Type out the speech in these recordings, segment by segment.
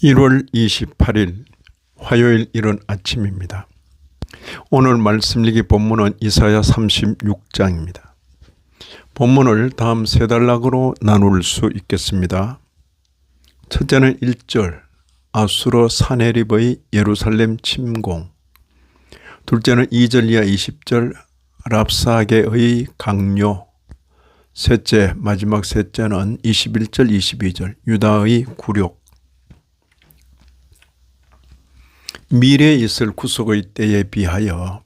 1월 28일 화요일 이른 아침입니다. 오늘 말씀 읽기 본문은 이사야 36장입니다. 본문을 다음 세 단락으로 나눌 수 있겠습니다. 첫째는 1절 아수르 사네립의 예루살렘 침공, 둘째는 2절 이하 20절 랍사게의 강요, 셋째 마지막 셋째는 21절 22절 유다의 굴욕. 미래에 있을 구속의 때에 비하여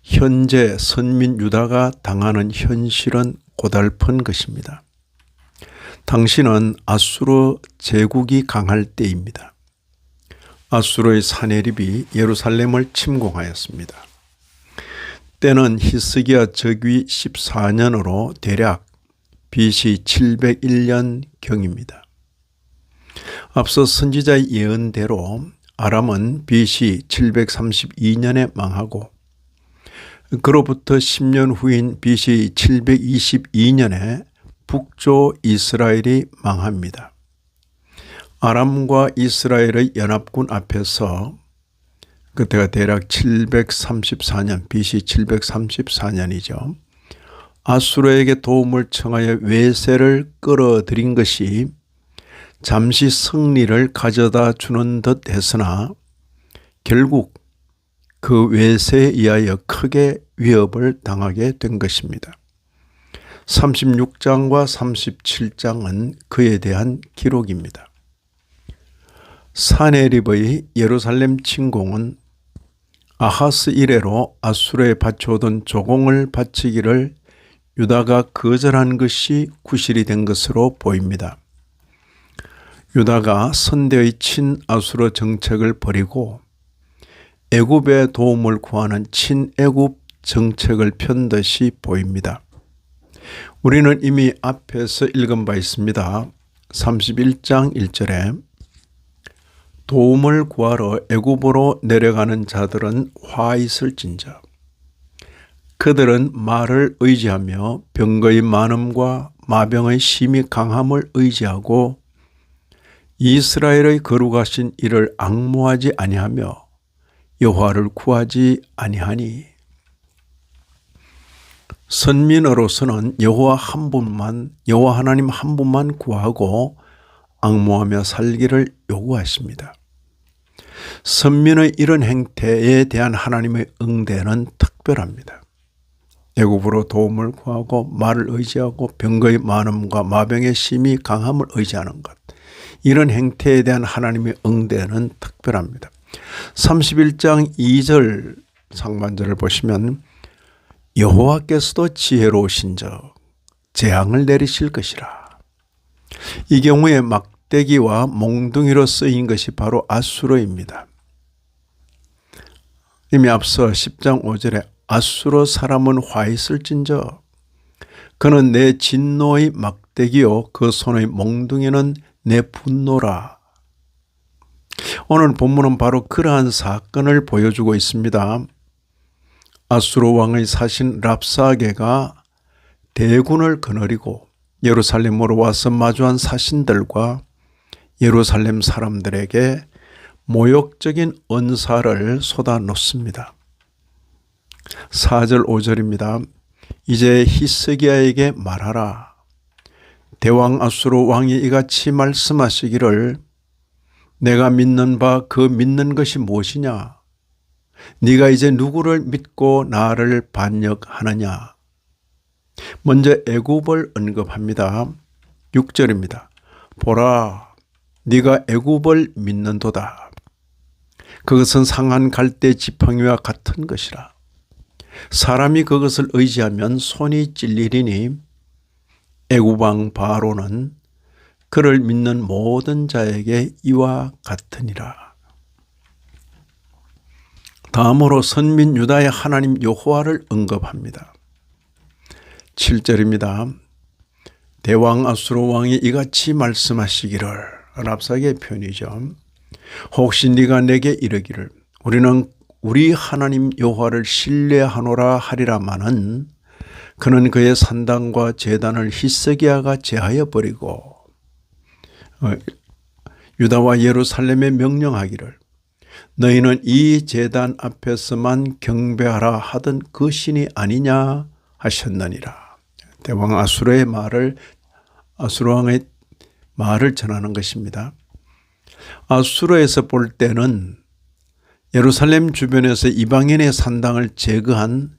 현재 선민 유다가 당하는 현실은 고달픈 것입니다. 당시는 아수르 제국이 강할 때입니다. 아수르의 사네립이 예루살렘을 침공하였습니다. 때는 히스기야 즉위 14년으로 대략 BC 701년경입니다. 앞서 선지자의 예언대로 아람은 BC 732년에 망하고 그로부터 10년 후인 BC 722년에 북조 이스라엘이 망합니다. 아람과 이스라엘의 연합군 앞에서 그때가 대략 734년 BC 734년이죠. 아수르에게 도움을 청하여 외세를 끌어들인 것이 잠시 승리를 가져다 주는 듯 했으나 결국 그 외세에 의하여 크게 위협을 당하게 된 것입니다. 36장과 37장은 그에 대한 기록입니다. 사네립의 예루살렘 침공은 아하스 이래로 아수르에 바쳐오던 조공을 바치기를 유다가 거절한 것이 구실이 된 것으로 보입니다. 유다가 선대의 친아수르 정책을 버리고 애굽의 도움을 구하는 친애굽 정책을 편 듯이 보입니다. 우리는 이미 앞에서 읽은 바 있습니다. 31장 1절에 도움을 구하러 애굽으로 내려가는 자들은 화 있을진저 그들은 말을 의지하며 병거의 많음과 마병의 심히 강함을 의지하고 이스라엘의 거룩하신 이를 앙모하지 아니하며 여호와를 구하지 아니하니. 선민으로서는 여호와 하나님 한 분만 구하고 앙모하며 살기를 요구하십니다. 선민의 이런 행태에 대한 하나님의 응대는 특별합니다. 애굽으로 도움을 구하고 말을 의지하고 병거의 많음과 마병의 심히 강함을 의지하는 것, 이런 행태에 대한 하나님의 응대는 특별합니다. 31장 2절 상반절을 보시면 여호와께서도 지혜로우신즉 재앙을 내리실 것이라. 이 경우에 막대기와 몽둥이로 쓰인 것이 바로 아수르입니다. 이미 앞서 10장 5절에 아수르 사람은 화 있을진저 그는 내 진노의 막대기요 그 손의 몽둥이는 내 분노라. 오늘 본문은 바로 그러한 사건을 보여주고 있습니다. 아수르 왕의 사신 랍사게가 대군을 거느리고 예루살렘으로 와서 마주한 사신들과 예루살렘 사람들에게 모욕적인 언사를 쏟아놓습니다. 4절 5절입니다. 이제 히스기야에게 말하라. 대왕 아수르 왕이 이같이 말씀하시기를 내가 믿는 바 그 믿는 것이 무엇이냐? 네가 이제 누구를 믿고 나를 반역하느냐? 먼저 애굽을 언급합니다. 6절입니다. 보라, 네가 애굽을 믿는도다. 그것은 상한 갈대 지팡이와 같은 것이라. 사람이 그것을 의지하면 손이 찔리리니 애굽 왕 바로는 그를 믿는 모든 자에게 이와 같으니라. 다음으로 선민 유다의 하나님 여호와를 언급합니다. 7절입니다. 대왕 아수르 왕이 이같이 말씀하시기를, 랍사게의 표현이죠. 혹시 네가 내게 이르기를 우리는 우리 하나님 여호와를 신뢰하노라 하리라마는 그는 그의 산당과 제단을 히스기야가 제하여 버리고 유다와 예루살렘에 명령하기를 너희는 이 제단 앞에서만 경배하라 하던 그 신이 아니냐 하셨느니라. 대왕 아수르왕의 말을 전하는 것입니다. 아수르에서 볼 때는 예루살렘 주변에서 이방인의 산당을 제거한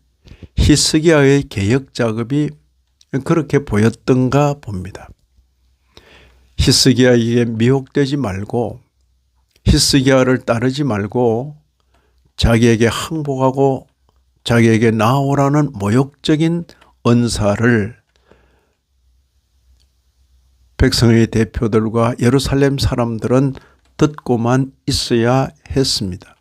히스기야의 개혁 작업이 그렇게 보였던가 봅니다. 히스기야에게 미혹되지 말고 히스기야를 따르지 말고 자기에게 항복하고 자기에게 나오라는 모욕적인 언사를 백성의 대표들과 예루살렘 사람들은 듣고만 있어야 했습니다.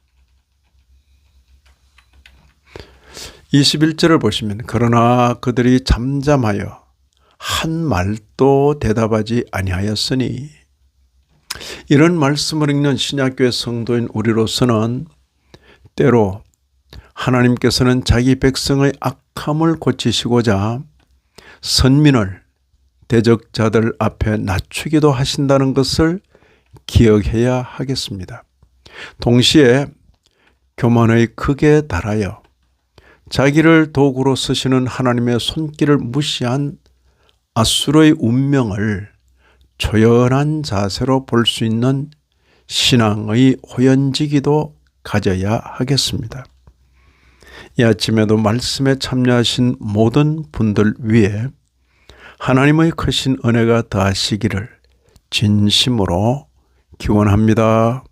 21절을 보시면 그러나 그들이 잠잠하여 한 말도 대답하지 아니하였으니, 이런 말씀을 읽는 신약교회 성도인 우리로서는 때로 하나님께서는 자기 백성의 악함을 고치시고자 선민을 대적자들 앞에 낮추기도 하신다는 것을 기억해야 하겠습니다. 동시에 교만의 극에 달하여 자기를 도구로 쓰시는 하나님의 손길을 무시한 아수르의 운명을 조연한 자세로 볼 수 있는 신앙의 호연지기도 가져야 하겠습니다. 이 아침에도 말씀에 참여하신 모든 분들 위해 하나님의 크신 은혜가 더하시기를 진심으로 기원합니다.